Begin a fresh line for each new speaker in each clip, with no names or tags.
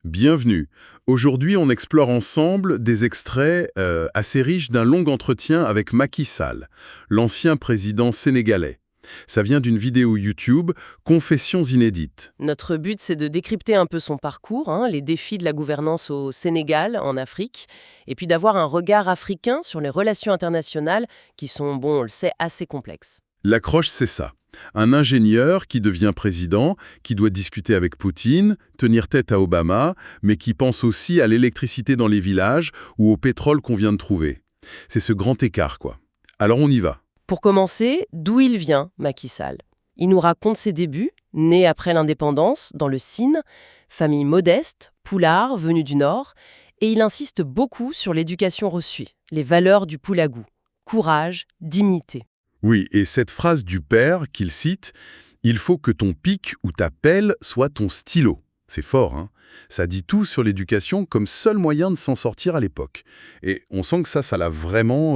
Bienvenue. Aujourd'hui, on explore ensemble des extraits assez riches d'un long entretien avec Macky Sall, l'ancien président sénégalais. Ça vient d'une vidéo YouTube, Confessions inédites.
Notre but, c'est de décrypter un peu son parcours, les défis de la gouvernance au Sénégal, en Afrique, et puis d'avoir un regard africain sur les relations internationales qui sont, on le sait, assez complexes.
L'accroche, c'est ça. Un ingénieur qui devient président, qui doit discuter avec Poutine, tenir tête à Obama, mais qui pense aussi à l'électricité dans les villages ou au pétrole qu'on vient de trouver. C'est ce grand écart, quoi. Alors on y va.
Pour commencer, d'où il vient, Macky Sall? Il nous raconte ses débuts, né après l'indépendance, dans le Sine, famille modeste, poulard, venu du Nord, et il insiste beaucoup sur l'éducation reçue, les valeurs du poulagou, courage, dignité.
Oui, et cette phrase du père qu'il cite, « Il faut que ton pic ou ta pelle soit ton stylo ». C'est fort, hein? Ça dit tout sur l'éducation comme seul moyen de s'en sortir à l'époque. Et on sent que ça l'a vraiment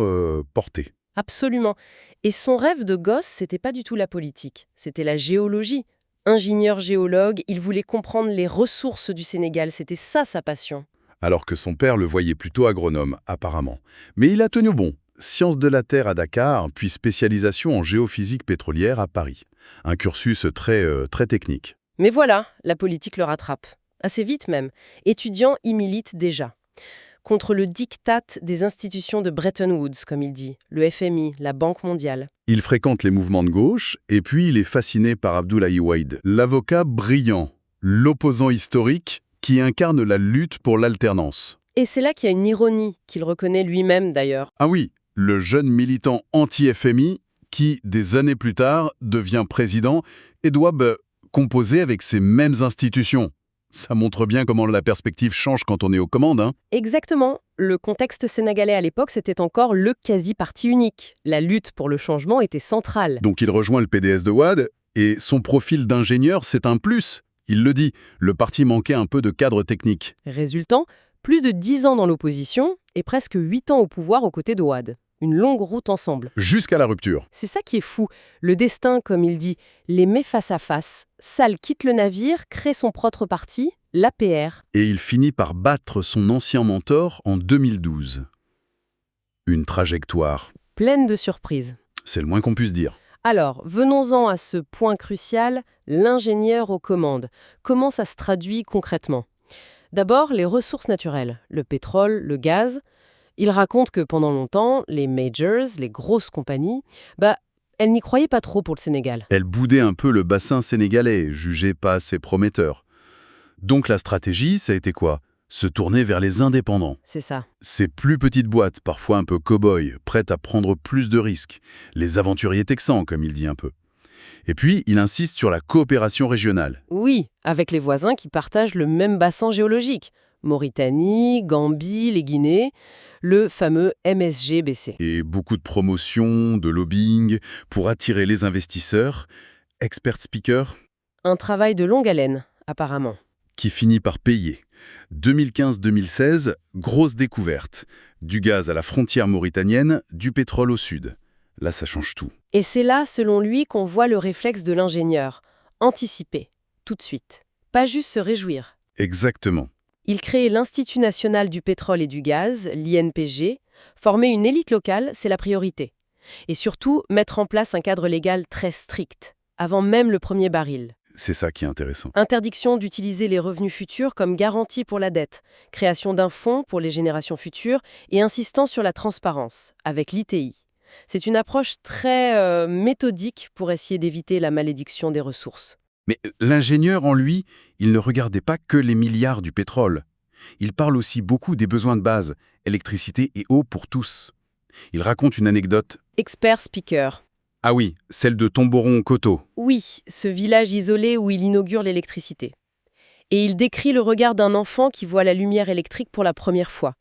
porté.
Absolument. Et son rêve de gosse, c'était pas du tout la politique, c'était la géologie. Ingénieur géologue, il voulait comprendre les ressources du Sénégal, c'était ça sa passion.
Alors que son père le voyait plutôt agronome, apparemment. Mais il a tenu bon. Sciences de la Terre à Dakar, puis spécialisation en géophysique pétrolière à Paris. Un cursus très technique.
Mais voilà, la politique le rattrape. Assez vite même. Étudiant, il milite déjà. Contre le diktat des institutions de Bretton Woods, comme il dit, le FMI, la Banque mondiale.
Il fréquente les mouvements de gauche, et puis il est fasciné par Abdoulaye Wade, l'avocat brillant, l'opposant historique qui incarne la lutte pour l'alternance.
Et c'est là qu'il y a une ironie, qu'il reconnaît lui-même d'ailleurs.
Ah oui, le jeune militant anti-FMI qui, des années plus tard, devient président et doit composer avec ces mêmes institutions. Ça montre bien comment la perspective change quand on est aux commandes, hein.
Exactement. Le contexte sénégalais à l'époque, c'était encore le quasi-parti unique. La lutte pour le changement était centrale.
Donc il rejoint le PDS de Wade, et son profil d'ingénieur, c'est un plus. Il le dit, le parti manquait un peu de cadre technique.
Résultant, plus de 10 ans dans l'opposition et presque 8 ans au pouvoir aux côtés de Wade. Une longue route ensemble.
Jusqu'à la rupture.
C'est ça qui est fou. Le destin, comme il dit, les met face à face. Sall quitte le navire, crée son propre parti, l'APR.
Et il finit par battre son ancien mentor en 2012. Une trajectoire.
Pleine de surprises.
C'est le moins qu'on puisse dire.
Alors, venons-en à ce point crucial, l'ingénieur aux commandes. Comment ça se traduit concrètement? D'abord, les ressources naturelles, le pétrole, le gaz. Il raconte que pendant longtemps, les majors, les grosses compagnies, elles n'y croyaient pas trop pour le Sénégal.
Elle boudait un peu le bassin sénégalais, jugé pas assez prometteur. Donc la stratégie, ça a été quoi? Se tourner vers les indépendants.
C'est ça.
Ces plus petites boîtes, parfois un peu cow-boy, prêtes à prendre plus de risques. Les aventuriers texans, comme il dit un peu. Et puis, il insiste sur la coopération régionale.
Oui, avec les voisins qui partagent le même bassin géologique. Mauritanie, Gambie, les Guinées, le fameux MSG-BC.
Et beaucoup de promotions, de lobbying, pour attirer les investisseurs, expert speaker,
Un travail de longue haleine, apparemment.
qui finit par payer. 2015-2016, grosse découverte. Du gaz à la frontière mauritanienne, du pétrole au sud. Là, ça change tout.
Et c'est là, selon lui, qu'on voit le réflexe de l'ingénieur. Anticiper, tout de suite. Pas juste se réjouir.
Exactement.
Il crée l'Institut national du pétrole et du gaz, l'INPG. Former une élite locale, c'est la priorité. Et surtout, mettre en place un cadre légal très strict, avant même le premier baril.
C'est ça qui est intéressant.
Interdiction d'utiliser les revenus futurs comme garantie pour la dette, création d'un fonds pour les générations futures et insistance sur la transparence, avec l'ITI. C'est une approche très méthodique pour essayer d'éviter la malédiction des ressources.
Mais l'ingénieur en lui, il ne regardait pas que les milliards du pétrole. Il parle aussi beaucoup des besoins de base, électricité et eau pour tous. Il raconte une anecdote.
Expert speaker.
Ah oui, celle de Tomboron-Koto.
Oui, ce village isolé où il inaugure l'électricité. Et il décrit le regard d'un enfant qui voit la lumière électrique pour la première fois.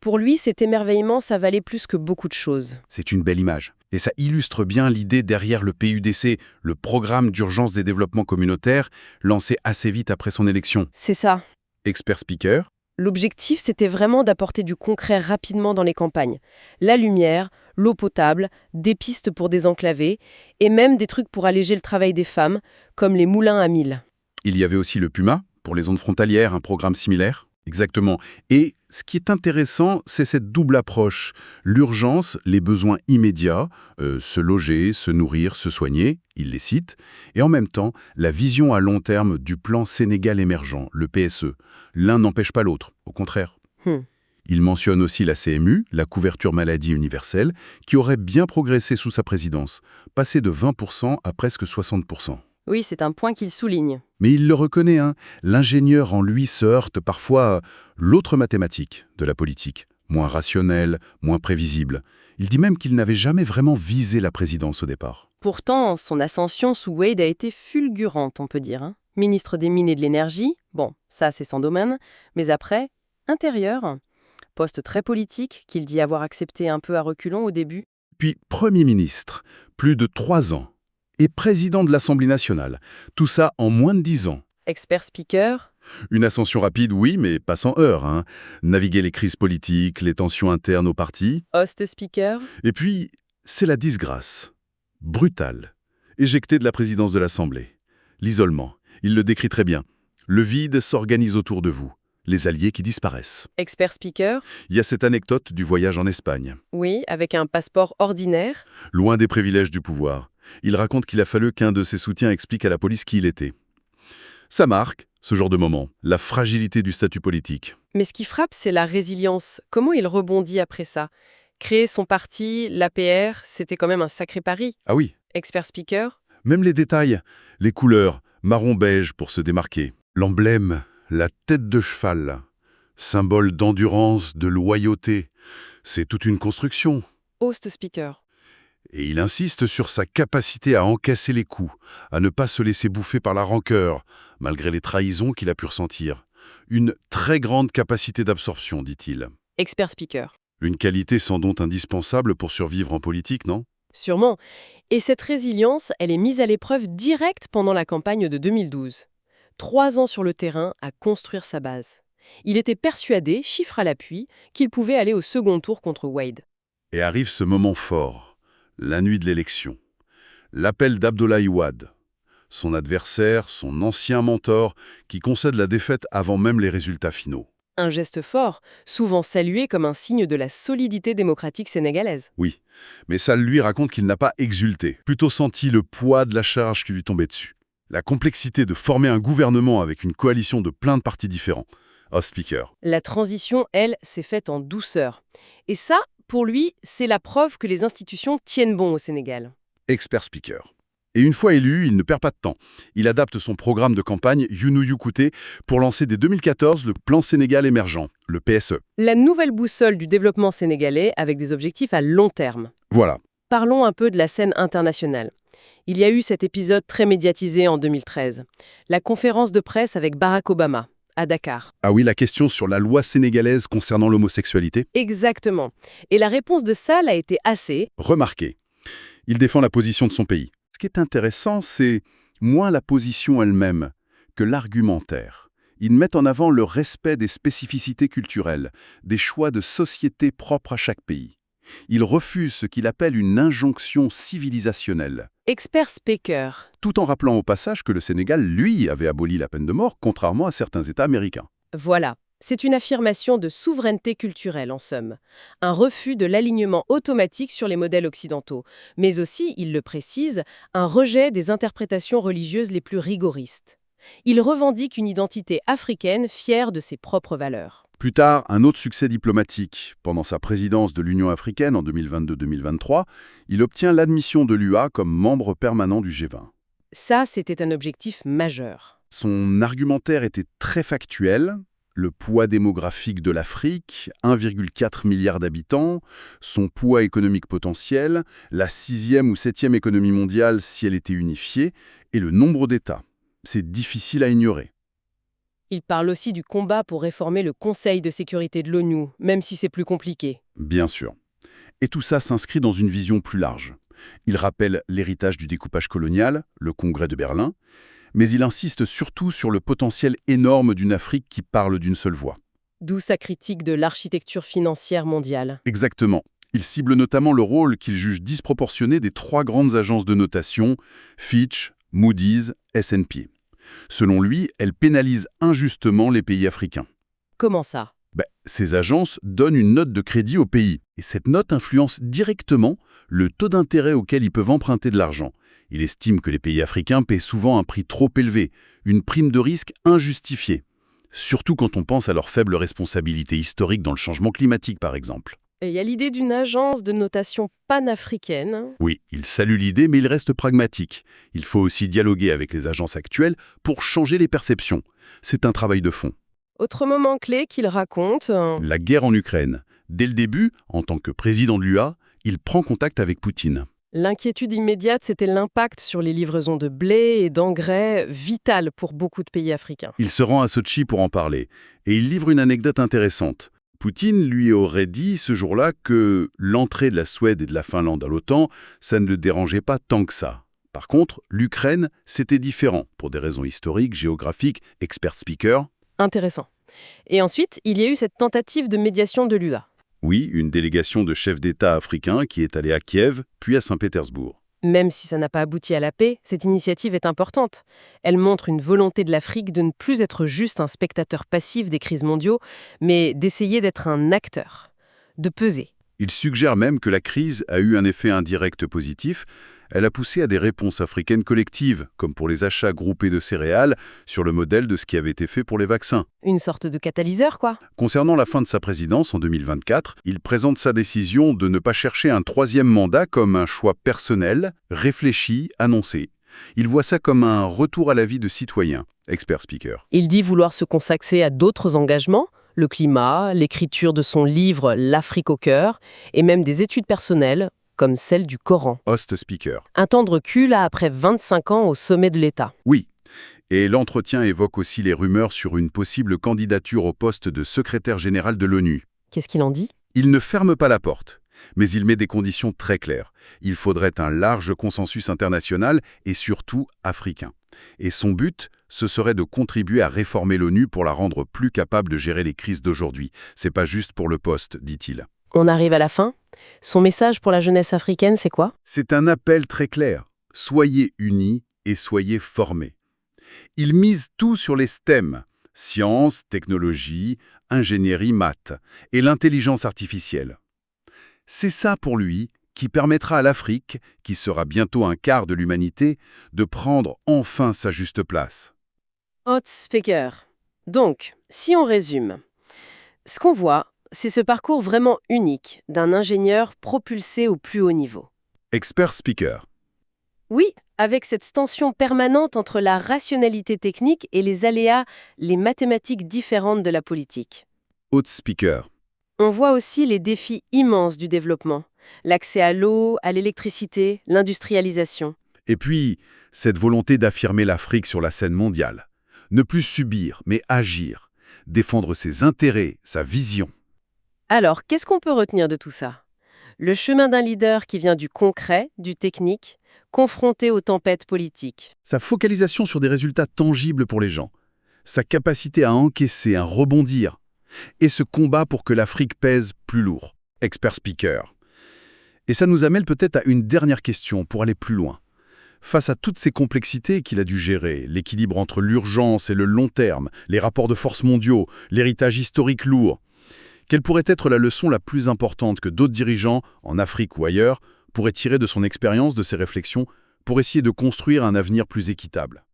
Pour lui, cet émerveillement, ça valait plus que beaucoup de choses.
C'est une belle image. Et ça illustre bien l'idée derrière le PUDC, le Programme d'urgence des développements communautaires, lancé assez vite après son élection.
C'est ça.
Expert speaker.
L'objectif, c'était vraiment d'apporter du concret rapidement dans les campagnes. La lumière, l'eau potable, des pistes pour désenclaver, et même des trucs pour alléger le travail des femmes, comme les moulins à mille.
Il y avait aussi le Puma, Pour les zones frontalières, un programme similaire? Exactement. Et ce qui est intéressant, c'est cette double approche. L'urgence, les besoins immédiats, se loger, se nourrir, se soigner, il les cite, et en même temps, la vision à long terme du plan Sénégal émergent, le PSE. L'un n'empêche pas l'autre, au contraire. Il mentionne aussi la CMU, la couverture maladie universelle, qui aurait bien progressé sous sa présidence, passé de 20% à presque 60%.
Oui, c'est un point qu'il souligne.
Mais il le reconnaît, hein, l'ingénieur en lui se heurte parfois à l'autre mathématique de la politique, moins rationnelle, moins prévisible. Il dit même qu'il n'avait jamais vraiment visé la présidence au départ.
Pourtant, son ascension sous Wade a été fulgurante, on peut dire. Ministre des Mines et de l'Énergie, bon, ça c'est son domaine, mais après, intérieur, poste très politique qu'il dit avoir accepté un peu à reculons au début.
Puis Premier ministre, plus de 3 ans, et président de l'Assemblée nationale, tout ça en moins de 10 ans.
Expert speaker.
Une ascension rapide, oui, mais pas sans heurts, hein. Naviguer les crises politiques, les tensions internes au parti.
Host speaker.
Et puis, c'est la disgrâce. Brutale. Éjecté de la présidence de l'Assemblée. L'isolement. Il le décrit très bien. Le vide s'organise autour de vous. Les alliés qui disparaissent.
Expert speaker.
Il y a cette anecdote du voyage en Espagne.
Oui, avec un passeport ordinaire.
Loin des privilèges du pouvoir. Il raconte qu'il a fallu qu'un de ses soutiens explique à la police qui il était. Ça marque, ce genre de moment, la fragilité du statut politique.
Mais ce qui frappe, c'est la résilience. Comment il rebondit après ça? Créer son parti, l'APR, c'était quand même un sacré pari.
Ah oui,
Expert speaker.
même les détails, les couleurs, marron-beige pour se démarquer. L'emblème, la tête de cheval, symbole d'endurance, de loyauté. C'est toute une construction.
Host speaker.
Et il insiste sur sa capacité à encaisser les coups, à ne pas se laisser bouffer par la rancœur, malgré les trahisons qu'il a pu ressentir. Une très grande capacité d'absorption, dit-il.
Expert speaker.
Une qualité sans doute indispensable pour survivre en politique, non?
Sûrement. Et cette résilience, elle est mise à l'épreuve directe pendant la campagne de 2012. 3 ans sur le terrain à construire sa base. Il était persuadé, chiffre à l'appui, qu'il pouvait aller au second tour contre Wade.
Et arrive ce moment fort. La nuit de l'élection. L'appel d'Abdoulaye Wade, son adversaire, son ancien mentor, qui concède la défaite avant même les résultats finaux.
Un geste fort, souvent salué comme un signe de la solidité démocratique sénégalaise.
Oui, mais ça lui raconte qu'il n'a pas exulté, plutôt senti le poids de la charge qui lui tombait dessus. La complexité de former un gouvernement avec une coalition de plein de partis différents. Host speaker.
La transition, elle, s'est faite en douceur. Et ça, pour lui, c'est la preuve que les institutions tiennent bon au Sénégal.
Expert speaker. Et une fois élu, il ne perd pas de temps. Il adapte son programme de campagne Younou Youkouté pour lancer dès 2014 le plan Sénégal émergent, le PSE.
La nouvelle boussole du développement sénégalais avec des objectifs à long terme.
Voilà.
Parlons un peu de la scène internationale. Il y a eu cet épisode très médiatisé en 2013. La conférence de presse avec Barack Obama, à Dakar.
Ah oui, la question sur la loi sénégalaise concernant l'homosexualité.
Exactement. Et la réponse de Sall a été assez...
Remarquez, il défend la position de son pays. Ce qui est intéressant, c'est moins la position elle-même que l'argumentaire. Ils mettent en avant le respect des spécificités culturelles, des choix de société propres à chaque pays. Ils refusent ce qu'il appelle une injonction civilisationnelle.
Expert speaker.
Tout en rappelant au passage que le Sénégal, lui, avait aboli la peine de mort, contrairement à certains États américains.
Voilà. C'est une affirmation de souveraineté culturelle, en somme. Un refus de l'alignement automatique sur les modèles occidentaux. Mais aussi, il le précise, un rejet des interprétations religieuses les plus rigoristes. Il revendique une identité africaine fière de ses propres valeurs.
Plus tard, un autre succès diplomatique. Pendant sa présidence de l'Union africaine en 2022-2023, il obtient l'admission de l'UA comme membre permanent du G20.
Ça, c'était un objectif majeur.
Son argumentaire était très factuel. Le poids démographique de l'Afrique, 1,4 milliard d'habitants, son poids économique potentiel, la 6e ou 7e économie mondiale si elle était unifiée, et le nombre d'États. C'est difficile à ignorer.
Il parle aussi du combat pour réformer le Conseil de sécurité de l'ONU, même si c'est plus compliqué.
Bien sûr. Et tout ça s'inscrit dans une vision plus large. Il rappelle l'héritage du découpage colonial, le Congrès de Berlin, mais il insiste surtout sur le potentiel énorme d'une Afrique qui parle d'une seule voix.
D'où sa critique de l'architecture financière mondiale.
Exactement. Il cible notamment le rôle qu'il juge disproportionné des 3 grandes agences de notation, Fitch, Moody's, S&P. Selon lui, elles pénalisent injustement les pays africains.
Comment ça?
Ces agences donnent une note de crédit au pays, et cette note influence directement le taux d'intérêt auquel ils peuvent emprunter de l'argent. Il estime que les pays africains paient souvent un prix trop élevé, une prime de risque injustifiée. Surtout quand on pense à leur faible responsabilité historique dans le changement climatique, par exemple.
Et il y a l'idée d'une agence de notation panafricaine.
Oui, il salue l'idée, mais il reste pragmatique. Il faut aussi dialoguer avec les agences actuelles pour changer les perceptions. C'est un travail de fond.
Autre moment clé qu'il raconte...
La guerre en Ukraine. Dès le début, en tant que président de l'UA, il prend contact avec Poutine.
L'inquiétude immédiate, c'était l'impact sur les livraisons de blé et d'engrais, vital pour beaucoup de pays africains.
Il se rend à Sotchi pour en parler, et il livre une anecdote intéressante. Poutine lui aurait dit ce jour-là que l'entrée de la Suède et de la Finlande à l'OTAN, ça ne le dérangeait pas tant que ça. Par contre, l'Ukraine, c'était différent, pour des raisons historiques, géographiques, expert speaker.
Intéressant. Et ensuite, il y a eu cette tentative de médiation de l'UA.
Oui, une délégation de chefs d'État africains qui est allée à Kiev, puis à Saint-Pétersbourg.
Même si ça n'a pas abouti à la paix, cette initiative est importante. Elle montre une volonté de l'Afrique de ne plus être juste un spectateur passif des crises mondiaux, mais d'essayer d'être un acteur, de peser.
Il suggère même que la crise a eu un effet indirect positif. Elle a poussé à des réponses africaines collectives, comme pour les achats groupés de céréales, sur le modèle de ce qui avait été fait pour les vaccins.
Une sorte de catalyseur, quoi.
Concernant la fin de sa présidence en 2024, il présente sa décision de ne pas chercher un troisième mandat comme un choix personnel, réfléchi, annoncé. Il voit ça comme un retour à la vie de citoyen, expert speaker.
Il dit vouloir se consacrer à d'autres engagements, le climat, l'écriture de son livre « L'Afrique au cœur » et même des études personnelles, comme celle du Coran.
Host speaker.
Un temps de recul après 25 ans au sommet de l'État.
Oui. Et l'entretien évoque aussi les rumeurs sur une possible candidature au poste de secrétaire général de l'ONU.
Qu'est-ce qu'il en dit?
Il ne ferme pas la porte, mais il met des conditions très claires. Il faudrait un large consensus international et surtout africain. Et son but, ce serait de contribuer à réformer l'ONU pour la rendre plus capable de gérer les crises d'aujourd'hui. C'est pas juste pour le poste, dit-il.
On arrive à la fin. Son message pour la jeunesse africaine, c'est quoi?
C'est un appel très clair. Soyez unis et soyez formés. Il mise tout sur les STEM, sciences, technologie, ingénierie, maths, et l'intelligence artificielle. C'est ça pour lui qui permettra à l'Afrique, qui sera bientôt un quart de l'humanité, de prendre enfin sa juste place.
Hot speaker. Donc, si on résume, ce qu'on voit, c'est ce parcours vraiment unique d'un ingénieur propulsé au plus haut niveau.
Expert speaker.
Oui, avec cette tension permanente entre la rationalité technique et les aléas, les mathématiques différentes de la politique.
Hot speaker.
On voit aussi les défis immenses du développement. L'accès à l'eau, à l'électricité, l'industrialisation.
Et puis, cette volonté d'affirmer l'Afrique sur la scène mondiale. Ne plus subir, mais agir. Défendre ses intérêts, sa vision.
Alors, qu'est-ce qu'on peut retenir de tout ça? Le chemin d'un leader qui vient du concret, du technique, confronté aux tempêtes politiques.
Sa focalisation sur des résultats tangibles pour les gens. Sa capacité à encaisser, à rebondir. Et ce combat pour que l'Afrique pèse plus lourd. Expert speaker. Et ça nous amène peut-être à une dernière question pour aller plus loin. Face à toutes ces complexités qu'il a dû gérer, l'équilibre entre l'urgence et le long terme, les rapports de force mondiaux, l'héritage historique lourd, quelle pourrait être la leçon la plus importante que d'autres dirigeants, en Afrique ou ailleurs, pourraient tirer de son expérience, de ses réflexions, pour essayer de construire un avenir plus équitable?